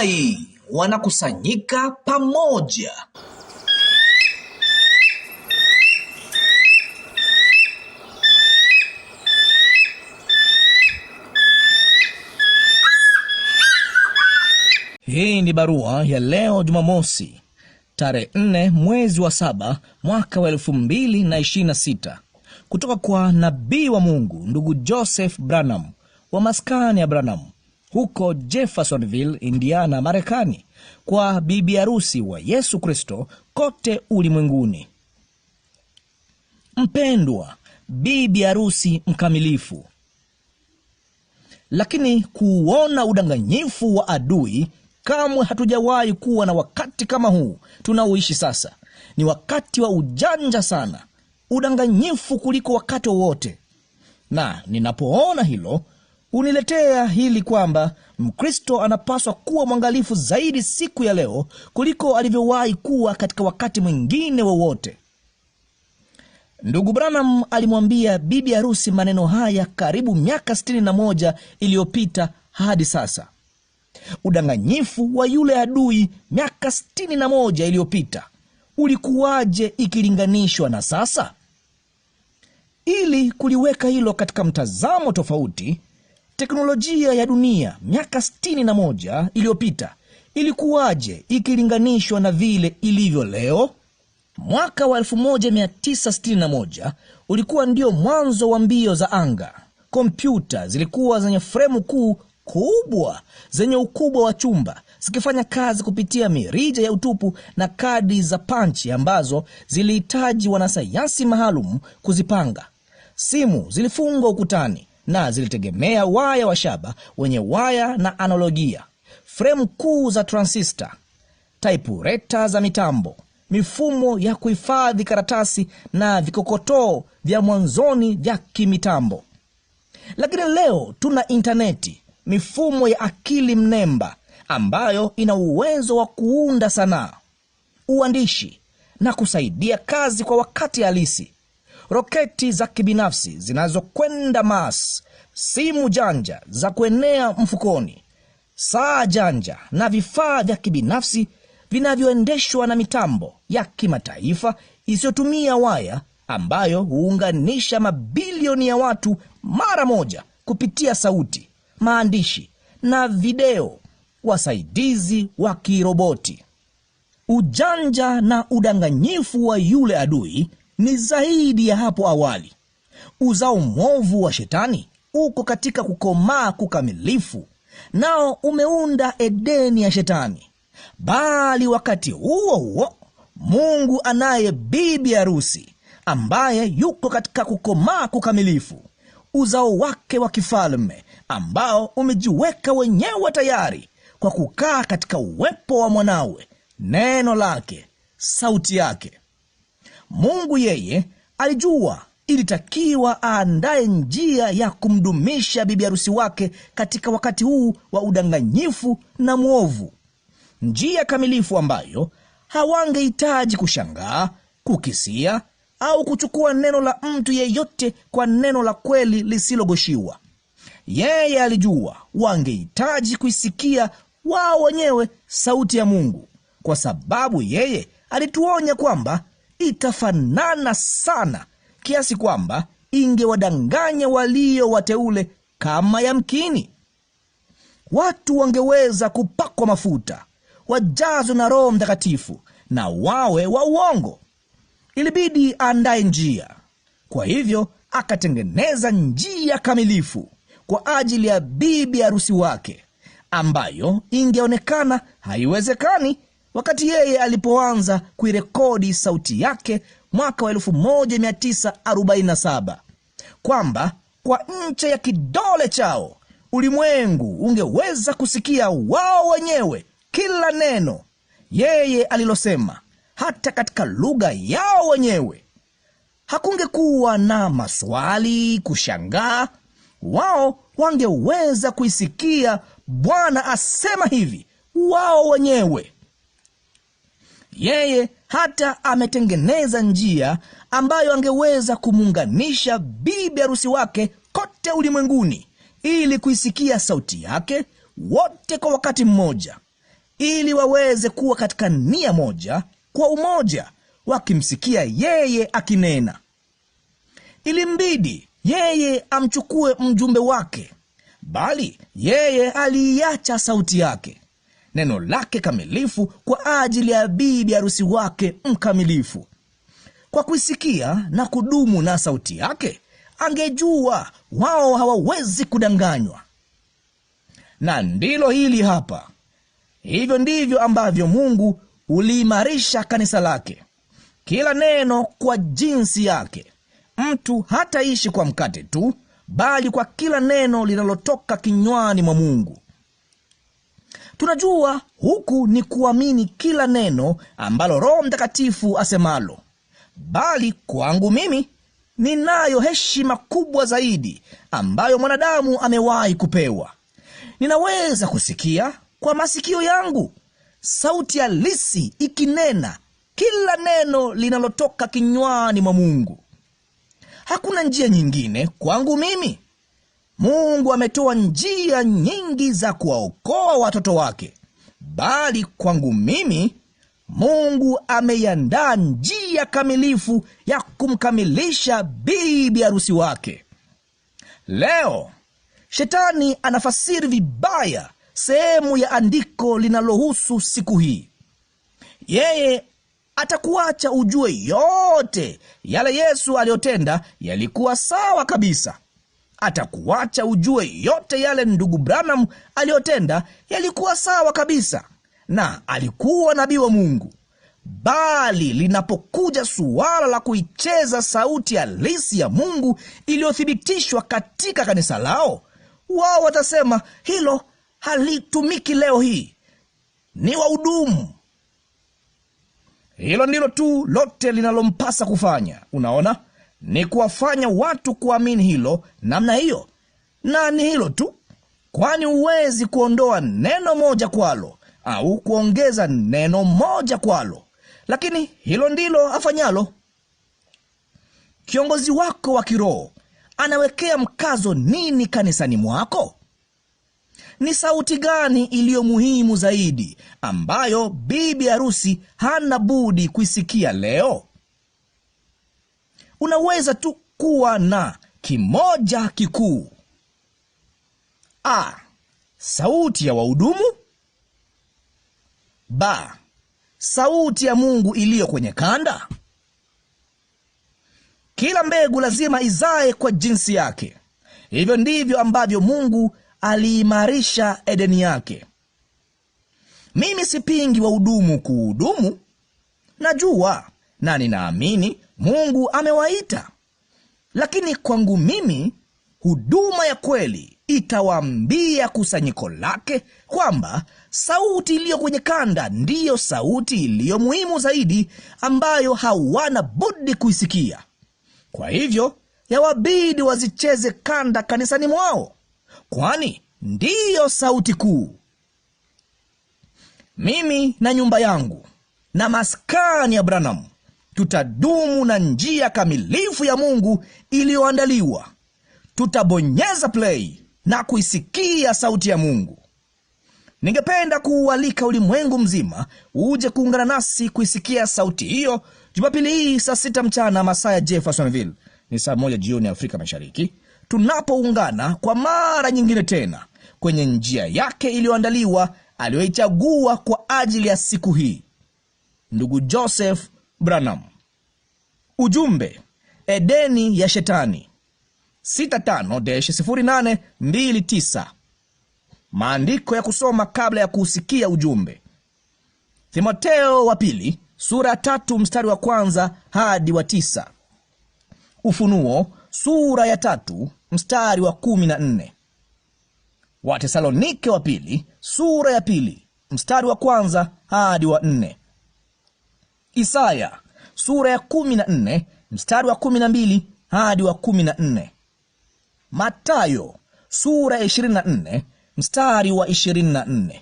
tai wanakusanyika pamoja. Hii ni barua ya leo Jumamosi, tarehe 4 mwezi wa 7 mwaka wa 2026, kutoka kwa nabii wa Mungu ndugu Joseph Branham wa maskani ya Branham huko Jeffersonville, Indiana, Marekani, kwa bibi harusi wa Yesu Kristo kote ulimwenguni. Mpendwa bibi harusi mkamilifu, lakini kuona udanganyifu wa adui, kamwe hatujawahi kuwa na wakati kama huu tunaoishi sasa. Ni wakati wa ujanja sana, udanganyifu kuliko wakati wowote. Na ninapoona hilo, uniletea hili kwamba Mkristo anapaswa kuwa mwangalifu zaidi siku ya leo kuliko alivyowahi kuwa katika wakati mwingine wowote. Ndugu Branham alimwambia bibi harusi maneno haya karibu miaka 61 iliyopita hadi sasa. Udanganyifu wa yule adui miaka 61 iliyopita ulikuwaje ikilinganishwa na sasa? Ili kuliweka hilo katika mtazamo tofauti, teknolojia ya dunia miaka 61 iliyopita ilikuwaje ikilinganishwa na vile ilivyo leo? Mwaka wa 1961 ulikuwa ndio mwanzo wa mbio za anga. Kompyuta zilikuwa zenye fremu kuu kubwa zenye ukubwa wa chumba, zikifanya kazi kupitia mirija ya utupu na kadi za panchi ambazo zilihitaji wanasayansi maalum kuzipanga. Simu zilifungwa ukutani na zilitegemea waya wa shaba wenye waya na analogia, fremu kuu za transistor, taipureta za mitambo, mifumo ya kuhifadhi karatasi na vikokotoo vya mwanzoni vya kimitambo. Lakini leo tuna interneti, mifumo ya akili mnemba ambayo ina uwezo wa kuunda sanaa, uandishi na kusaidia kazi kwa wakati halisi. Roketi za kibinafsi zinazokwenda Mars, simu janja za kuenea mfukoni, saa janja na vifaa vya kibinafsi vinavyoendeshwa na mitambo ya kimataifa isiyotumia waya, ambayo huunganisha mabilioni ya watu mara moja kupitia sauti, maandishi na video, wasaidizi wa kiroboti. Ujanja na udanganyifu wa yule adui ni zaidi ya hapo awali. Uzao mwovu wa Shetani uko katika kukomaa kukamilifu, nao umeunda Edeni ya Shetani. Bali wakati huo huo, Mungu anaye bibi harusi ambaye yuko katika kukomaa kukamilifu, uzao wake wa kifalme ambao umejiweka wenyewe tayari kwa kukaa katika uwepo wa mwanawe, neno lake, sauti yake. Mungu yeye alijua ilitakiwa aandae njia ya kumdumisha bibi harusi wake katika wakati huu wa udanganyifu na mwovu, njia kamilifu ambayo hawangehitaji kushangaa, kukisia au kuchukua neno la mtu yeyote kwa neno la kweli lisilogoshiwa. Yeye alijua wangehitaji kuisikia wao wenyewe sauti ya Mungu, kwa sababu yeye alituonya kwamba itafanana sana kiasi kwamba ingewadanganya walio wateule. Kama yamkini watu wangeweza kupakwa mafuta, wajazwe na Roho Mtakatifu na wawe wa uongo, ilibidi aandae njia. Kwa hivyo akatengeneza njia kamilifu kwa ajili ya bibi harusi wake, ambayo ingeonekana haiwezekani wakati yeye alipoanza kuirekodi sauti yake mwaka wa 1947, kwamba kwa ncha ya kidole chao ulimwengu ungeweza kusikia wao wenyewe kila neno yeye alilosema, hata katika lugha yao wenyewe. Hakungekuwa na maswali, kushangaa. Wao wangeweza kuisikia Bwana asema hivi wao wenyewe. Yeye hata ametengeneza njia ambayo angeweza kumuunganisha bibi harusi wake kote ulimwenguni ili kuisikia sauti yake wote kwa wakati mmoja. ili waweze kuwa katika nia moja, kwa umoja, wakimsikia yeye akinena. Ilimbidi yeye amchukue mjumbe wake, bali yeye aliiacha sauti yake, neno lake kamilifu, kwa ajili ya bibi harusi wake mkamilifu. Kwa kuisikia na kudumu na sauti yake, angejua wao hawawezi kudanganywa. Na ndilo hili hapa. Hivyo ndivyo ambavyo Mungu uliimarisha kanisa lake, kila neno kwa jinsi yake. Mtu hataishi kwa mkate tu, bali kwa kila neno linalotoka kinywani mwa Mungu. Tunajua huku ni kuamini kila neno ambalo Roho Mtakatifu asemalo. Bali kwangu mimi, ninayo heshima kubwa zaidi ambayo mwanadamu amewahi kupewa. Ninaweza kusikia kwa masikio yangu sauti halisi ikinena kila neno linalotoka kinywani mwa Mungu. Hakuna njia nyingine kwangu mimi. Mungu ametoa njia nyingi za kuwaokoa watoto wake, bali kwangu mimi Mungu ameiandaa njia kamilifu ya kumkamilisha bibi harusi wake. Leo Shetani anafasiri vibaya sehemu ya andiko linalohusu siku hii. Yeye atakuacha ujue yote yale Yesu aliyotenda yalikuwa sawa kabisa. Atakuacha ujue yote yale ndugu Branham aliyotenda yalikuwa sawa kabisa, na alikuwa nabii wa Mungu. Bali linapokuja suala la kuicheza sauti halisi ya Mungu iliyothibitishwa katika kanisa lao, wao watasema hilo halitumiki leo hii, ni wahudumu. Hilo ndilo tu lote linalompasa kufanya. Unaona, ni kuwafanya watu kuamini hilo namna hiyo, na ni hilo tu, kwani huwezi kuondoa neno moja kwalo au kuongeza neno moja kwalo, lakini hilo ndilo afanyalo. Kiongozi wako wa kiroho anawekea mkazo nini kanisani mwako? Ni sauti gani iliyo muhimu zaidi ambayo bibi harusi hana budi kuisikia leo? Unaweza tu kuwa na kimoja kikuu: A, sauti ya wahudumu; B, sauti ya Mungu iliyo kwenye kanda. Kila mbegu lazima izae kwa jinsi yake. Hivyo ndivyo ambavyo Mungu aliimarisha Edeni yake. Mimi sipingi wahudumu kuhudumu. Najua na ninaamini Mungu amewaita. Lakini kwangu mimi, huduma ya kweli itawaambia kusanyiko lake kwamba sauti iliyo kwenye kanda ndiyo sauti iliyo muhimu zaidi ambayo hawana budi kuisikia. Kwa hivyo, yawabidi wazicheze kanda kanisani mwao, kwani ndiyo sauti kuu. Mimi na nyumba yangu na maskani ya Branham tutadumu na njia kamilifu ya Mungu iliyoandaliwa. Tutabonyeza play na kuisikia sauti ya Mungu. Ningependa kuualika ulimwengu mzima uje kuungana nasi kuisikia sauti hiyo Jumapili hii saa 6 mchana masaa ya Jeffersonville, ni saa 1 jioni Afrika Mashariki, tunapoungana kwa mara nyingine tena kwenye njia yake iliyoandaliwa aliyoichagua kwa ajili ya siku hii. Ndugu Joseph Branham. Ujumbe: Edeni ya Shetani, 65-0829. Maandiko ya kusoma kabla ya kusikia ujumbe: Timotheo wa pili sura 3 mstari wa 1 hadi wa 9. Ufunuo sura ya 3 mstari wa 14. Wathesalonike wa pili sura ya 2 mstari wa 1 hadi wa 4. Isaya sura ya 14 mstari wa 12 hadi wa 14. Mathayo sura ya 24 mstari wa 24.